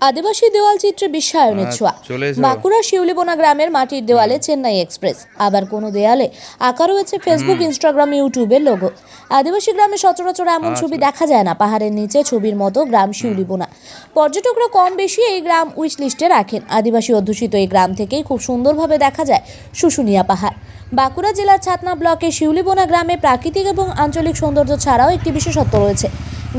আদিবাসী দেওয়াল চিত্রে বিশ্বায়নের ছোঁয়া। বাঁকুড়ার শিউলিবোনা গ্রামের মাটির দেওয়ালে চেন্নাই এক্সপ্রেস, আবার কোনো দেয়ালে আঁকা রয়েছে ফেসবুক, ইনস্টাগ্রাম, ইউটিউবের লোগো। আদিবাসী গ্রামে সচরাচর এমন ছবি দেখা যায় না। পাহাড়ের নিচে ছবির মতো গ্রাম শিউলিবোনা। পর্যটকরা কম বেশি এই গ্রাম উইশ লিস্টে রাখেন। আদিবাসী অধ্যুষিত এই গ্রাম থেকেই খুব সুন্দরভাবে দেখা যায় শুশুনিয়া পাহাড়। বাঁকুড়া জেলার ছাতনা ব্লকের শিউলিবোনা গ্রামে প্রাকৃতিক এবং আঞ্চলিক সৌন্দর্য ছাড়াও একটি বিশেষত্ব রয়েছে।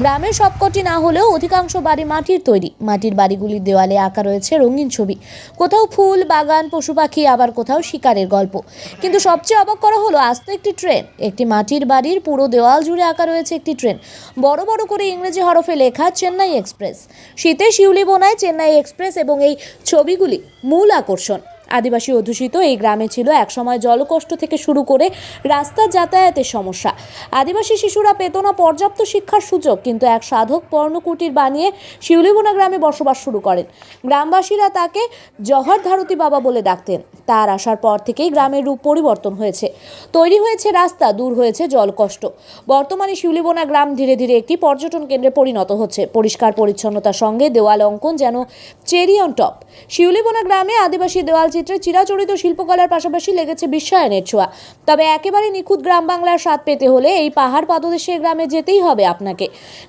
গ্রামের সবকটি না হলেও অধিকাংশ বাড়ি মাটির তৈরি। মাটির বাড়িগুলির দেওয়ালে আঁকা রয়েছে রঙিন ছবি, কোথাও ফুল, বাগান, পশু পাখি, আবার কোথাও শিকারের গল্প। কিন্তু সবচেয়ে অবাক করা হলো আস্ত একটি ট্রেন। একটি মাটির বাড়ির পুরো দেওয়াল জুড়ে আঁকা রয়েছে একটি ট্রেন, বড় বড় করে ইংরেজি হরফে লেখা চেন্নাই এক্সপ্রেস। শীতে শিউলিবোনায় চেন্নাই এক্সপ্রেস এবং এই ছবিগুলি মূল আকর্ষণ। আদিবাসী অধ্যুষিত এই গ্রামে ছিল একসময় জলকষ্ট থেকে শুরু করে রাস্তা যাতায়াতের সমস্যা। আদিবাসী শিশুরা পেত না পর্যাপ্ত শিক্ষার সুযোগ, কিন্তু এক সাধক পর্ণকুটির বানিয়ে শিউলিবোনা গ্রামে বসবাস শুরু করেন। গ্রামবাসীরা তাকে জহর ধারতী বাবা বলে ডাকতেন। তার আসার পর থেকেই গ্রামের রূপ পরিবর্তন হয়েছে। তৈরি হয়েছে রাস্তা, দূর হয়েছে জলকষ্ট। বর্তমানে শিউলিবোনা গ্রাম ধীরে ধীরে একটি পর্যটন কেন্দ্রে পরিণত হচ্ছে। পরিষ্কার পরিচ্ছন্নতার সঙ্গে দেওয়াল অঙ্কন যেন চেরি অন টপ। শিউলিবোনা গ্রামে আদিবাসী দেওয়াল চিত্রে চিরাচরিত শিল্পকলার পাশাপাশি লেগেছে বিশ্বায়নের ছোঁয়া। তবে একেবারে নিখুঁত গ্রাম বাংলার স্বাদ পেতে হলে এই পাহাড় পাদদেশের গ্রামে যেতেই হবে আপনাকে।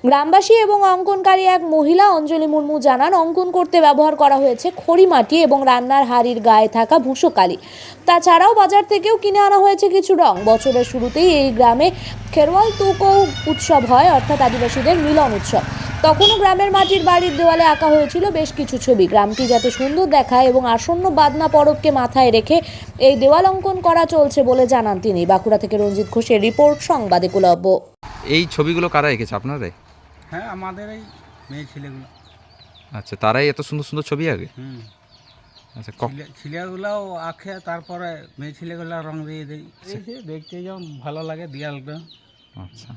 গ্রামবাসী এবং অঙ্কনকারী এক মহিলা অঞ্জলি মুর্মু জানান, অঙ্কন করতে ব্যবহার করা হয়েছে খড়ি মাটি এবং রান্নার হাঁড়ির গায়ে থাকা ভুসো কালি। তাছাড়াও বাজার থেকেও কিনে আনা হয়েছে কিছু রং। বছরের শুরুতেই এই গ্রামে খেরওয়াল তুকৌ উৎসব হয়, অর্থাৎ আদিবাসীদের মিলন উৎসব। তখনও গ্রামের মাটির বাড়ির দেওয়ালে আঁকা হয়েছিল বেশ কিছু ছবি। গ্রামটি যাতে সুন্দর দেখায় এবং আসন্ন বাদনা পরবকে মাথায় রেখে এই দেওয়াল অঙ্কন করা চলছে বলে জানান তিনি। বাঁকুড়া থেকে রঞ্জিত ঘোষের রিপোর্ট, সংবাদ একলব্য। এই ছবিগুলো কারা এঁকেছে, আপনারাই? হ্যাঁ, আমাদের এই মেয়ে ছেলেগুলো। আচ্ছা, তারাই এত সুন্দর সুন্দর ছবি আঁকে? আচ্ছা, ছেলেগুলাও আঁকে, তারপরে মেয়ে ছেলেগুলো রং দিয়ে দেয়। দেখতে যেমন ভালো লাগে দেয়ালটা। আচ্ছা,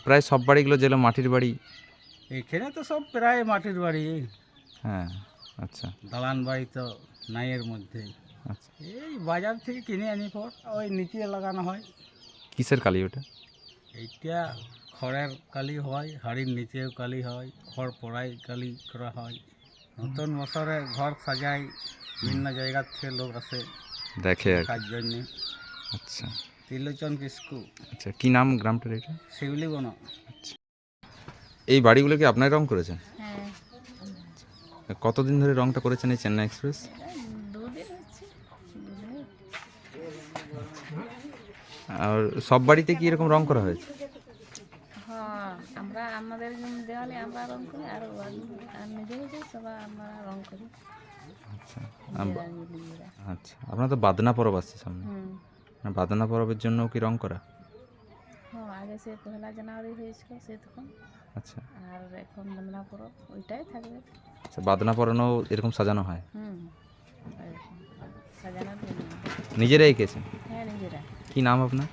প্রায় সব বাড়িগুলো যেগুলো মাটির বাড়ি, এখানে তো সব প্রায় মাটির বাড়ি। হ্যাঁ। আচ্ছা, দালান বাড়ি তো নাই এর মধ্যে। আচ্ছা, এই বাজার থেকে কিনে আনি পর ওই নিচে লাগানো হয়। কিসের কালি ওটা? এইটা খড়ের কালি হয়, হাড়ির নিচেও কালি হয়, খড় পোড়াই কালি করা হয়। নতুন বছরে ঘর সাজাই, বিভিন্ন জায়গার থেকে লোক আসে দেখে আর কাজ জন্যে। আচ্ছা, ত্রিলোচন কিস্কু। আচ্ছা, কি নাম গ্রামটার এটা? শিউলিবোনা। আচ্ছা, এই বাড়িগুলো কি আপনার রং করেছেন? হ্যাঁ, কতদিন ধরে রংটা করেছেন এই চেন্নাই এক্সপ্রেস? দুদিন হচ্ছে। আর সব বাড়িতে কি এরকম রং করা হয়েছে? হ্যাঁ, আমরা আমাদের দেওয়ালে আমরা রং করি, আর নিজে নিজে সবাই আমরা রং করি। আচ্ছা, নিজেরা। আচ্ছা, আপনার তো বাদনা পরব আসছে সামনে। হুম। বাদনা পরবের জন্য কি রং করা? হ্যাঁ, আগে সে 1 জানুয়ারি হয়েছিল সে তখন, আচ্ছা, আর এখন বন্দনা পরব ওইটাই থাকবে। আচ্ছা, বাদনা পরানো এরকম সাজানো হয়? হুম, এরকম সাজানোর জন্য। নিজেরাই এঁকেছেন? হ্যাঁ, নিজেরা। কি নাম আপনার?